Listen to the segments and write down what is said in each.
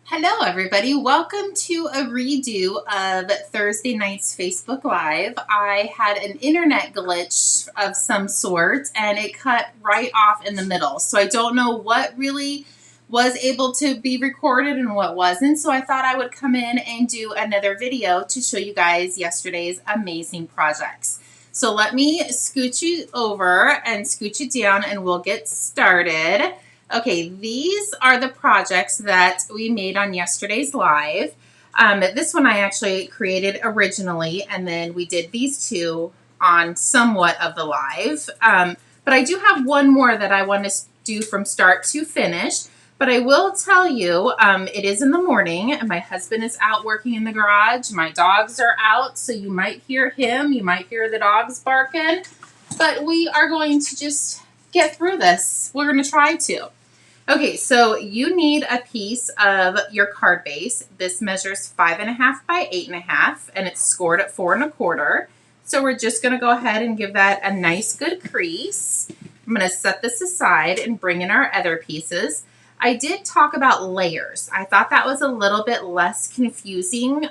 Hello everybody, welcome to a redo of Thursday night's Facebook Live. I had an internet glitch of some sort and it cut right off in the middle. So I don't know what really was able to be recorded and what wasn't. So I thought I would come in and do another video to show you guys yesterday's amazing projects. So let me scoot you over and scoot you down and we'll get started. Okay, these are the projects that we made on yesterday's live. This one I actually created originally, and then we did these two on somewhat of the live. But I do have one more that I want to do from start to finish. But I will tell you, it is in the morning, and my husband is out working in the garage. My dogs are out, so you might hear him. You might hear the dogs barking. But we are going to just get through this. We're going to try to. Okay, so you need a piece of your card base. This measures 5.5 by 8.5, and it's scored at 4 1/4. So we're just going to go ahead and give that a nice good crease. I'm going to set this aside and bring in our other pieces. I did talk about layers. I thought that was a little bit less confusing,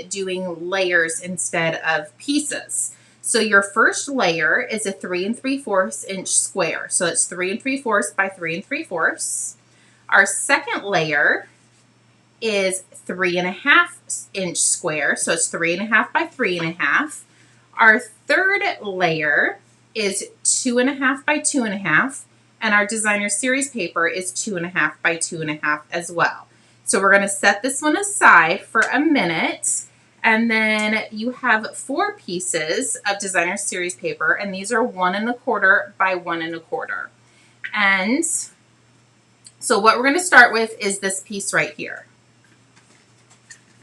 doing layers instead of pieces. So your first layer is a 3 3/4 inch square. So it's 3 3/4 by 3 3/4. Our second layer is 3.5 inch square. So it's 3.5 by 3.5. Our third layer is 2.5 by 2.5. And our designer series paper is 2.5 by 2.5 as well. So we're going to set this one aside for a minute. And then you have 4 pieces of designer series paper, and these are 1 1/4 by 1 1/4. And so what we're going to start with is this piece right here.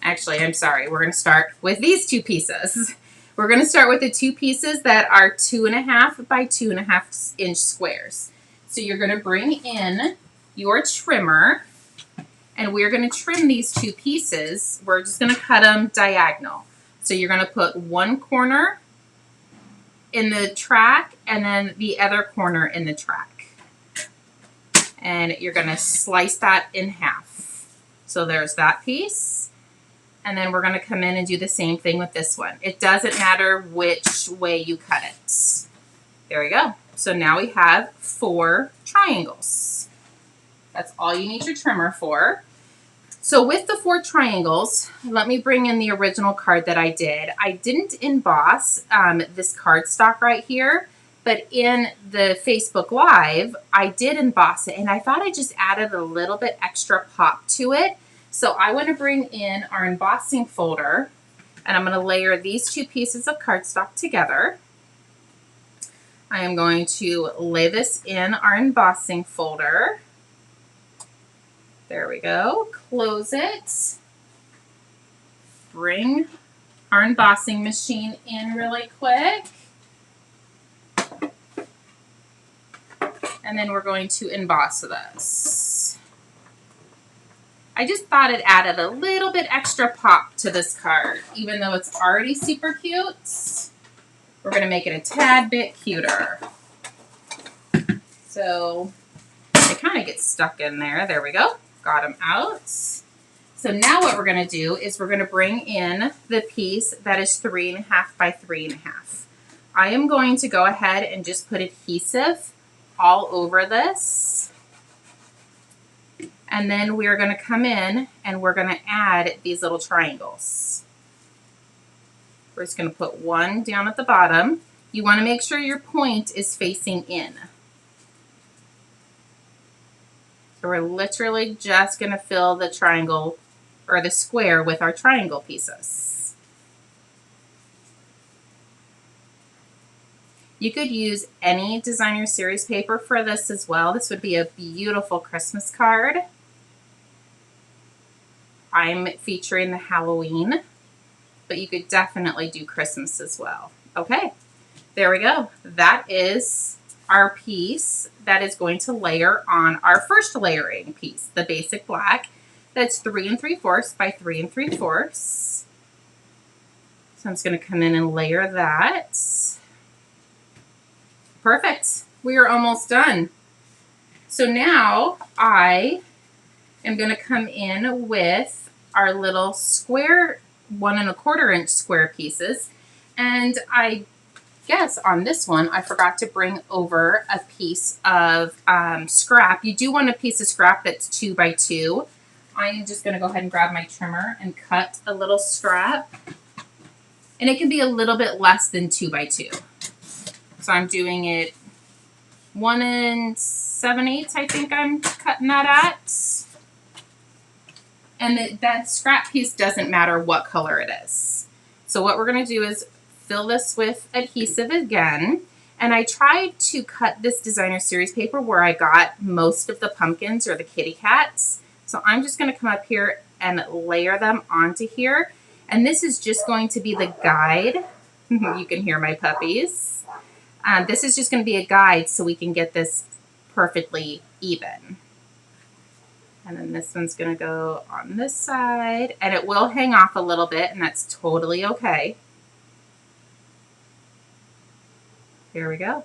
Actually, I'm sorry, we're going to start with these 2 pieces. We're going to start with the 2 pieces that are 2.5 by 2.5 inch squares. So you're going to bring in your trimmer. And we're going to trim these 2 pieces. We're just going to cut them diagonal. So you're going to put one corner in the track and then the other corner in the track. And you're going to slice that in half. So there's that piece. And then we're going to come in and do the same thing with this one. It doesn't matter which way you cut it. There we go. So now we have 4 triangles. That's all you need your trimmer for. So with the 4 triangles, let me bring in the original card that I did. I didn't emboss this cardstock right here, but in the Facebook Live, I did emboss it, and I thought I just added a little bit extra pop to it. So I want to bring in our embossing folder, and I'm going to layer these 2 pieces of cardstock together. I am going to lay this in our embossing folder. There we go. Close it. Bring our embossing machine in really quick. And then we're going to emboss this. I just thought it added a little bit extra pop to this card. Even though it's already super cute, we're going to make it a tad bit cuter. So it kind of gets stuck in there. There we go. Got them out. So now what we're going to do is we're going to bring in the piece that is 3.5 by 3.5. I am going to go ahead and just put adhesive all over this. And then we are going to come in and we're going to add these little triangles. We're just going to put one down at the bottom. You want to make sure your point is facing in. So we're literally just going to fill the triangle or the square with our triangle pieces. You could use any designer series paper for this as well. This would be a beautiful Christmas card. I'm featuring the Halloween, but you could definitely do Christmas as well. Okay, there we go. That is our piece that is going to layer on our first layering piece, the basic black. That's 3 3/4 by 3 3/4. So I'm just going to come in and layer that. Perfect. We are almost done. So now I I'm going to come in with our little square 1¼ inch square pieces. And I guess on this one, I forgot to bring over a piece of scrap. You do want a piece of scrap that's 2 by 2. I am just going to go ahead and grab my trimmer and cut a little scrap. And it can be a little bit less than 2 by 2. So I'm doing it 1 7/8, I think I'm cutting that at. And that scrap piece doesn't matter what color it is. So what we're going to do is fill this with adhesive again. And I tried to cut this designer series paper where I got most of the pumpkins or the kitty cats. So I'm just going to come up here and layer them onto here. And this is just going to be the guide. You can hear my puppies. This is just going to be a guide so we can get this perfectly even. And then this one's going to go on this side. And it will hang off a little bit, and that's totally okay. There we go.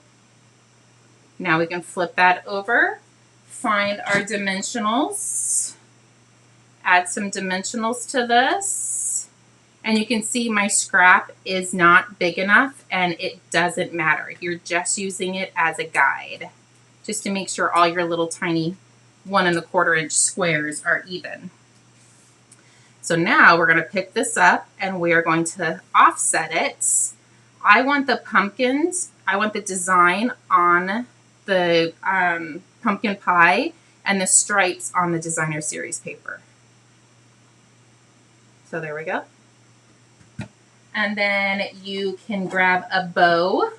Now we can flip that over, find our dimensionals, add some dimensionals to this. And you can see my scrap is not big enough, and it doesn't matter. You're just using it as a guide, just to make sure all your little tiny 1¼ inch squares are even. So now we're going to pick this up and we are going to offset it. I want the pumpkins, I want the design on the pumpkin pie and the stripes on the designer series paper. So there we go. And then you can grab a bow.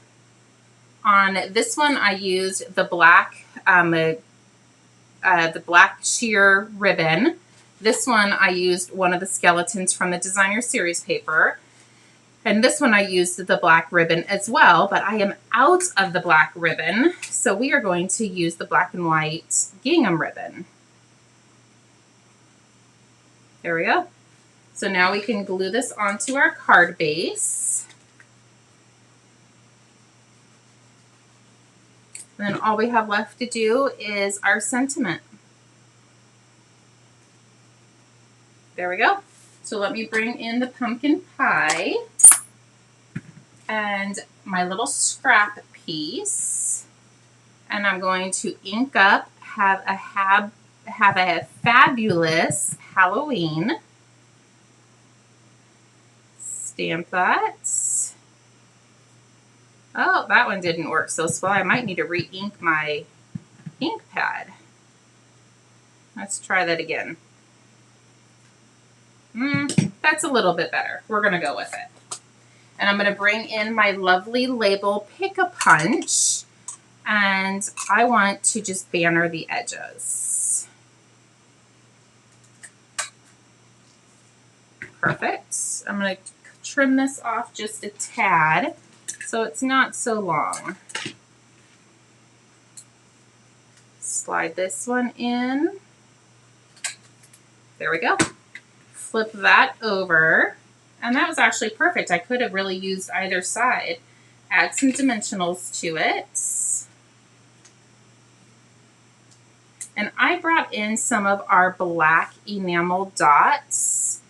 On this one I used the black the black sheer ribbon. This one I used one of the skeletons from the designer series paper. And this one I used the black ribbon as well, but I am out of the black ribbon. So we are going to use the black and white gingham ribbon. There we go. So now we can glue this onto our card base. And then all we have left to do is our sentiment. There we go. So let me bring in the pumpkin pie and my little scrap piece. And I'm going to ink up, have a fabulous Halloween. Stamp that. Oh, that one didn't work so well. I might need to re-ink my ink pad. Let's try that again. That's a little bit better. We're going to go with it. And I'm going to bring in my lovely label Pick-a-Punch. And I want to just banner the edges. Perfect. I'm going to trim this off just a tad, so it's not so long. Slide this one in. There we go. Flip that over. And that was actually perfect. I could have really used either side. Add some dimensionals to it. And I brought in some of our black enamel dots.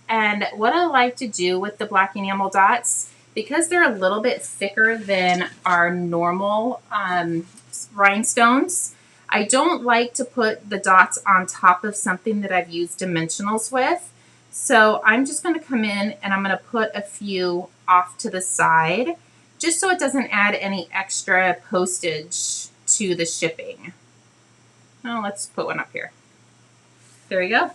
And what I like to do with the black enamel dots, because they're a little bit thicker than our normal rhinestones, I don't like to put the dots on top of something that I've used dimensionals with. So I'm just going to come in and I'm going to put a few off to the side, just so it doesn't add any extra postage to the shipping. Oh, let's put one up here. There we go.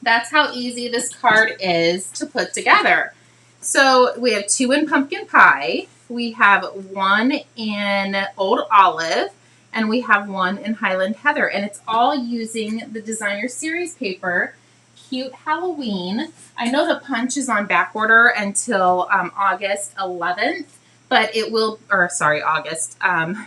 That's how easy this card is to put together. So we have 2 in pumpkin pie, we have 1 in old olive, and we have 1 in Highland heather. And it's all using the designer series paper, Cute Halloween. I know the punch is on back order until August 11th, but it will, or sorry, August.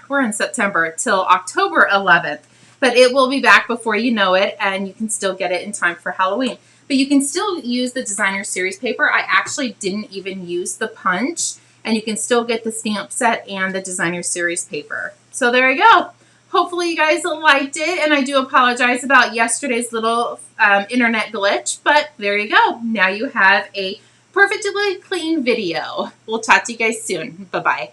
We're in September, till October 11th. But it will be back before you know it, and you can still get it in time for Halloween. But you can still use the designer series paper. I actually didn't even use the punch, and you can still get the stamp set and the designer series paper. So there you go. Hopefully you guys liked it, and I do apologize about yesterday's little internet glitch, but there you go. Now you have a perfectly clean video. We'll talk to you guys soon. Bye-bye.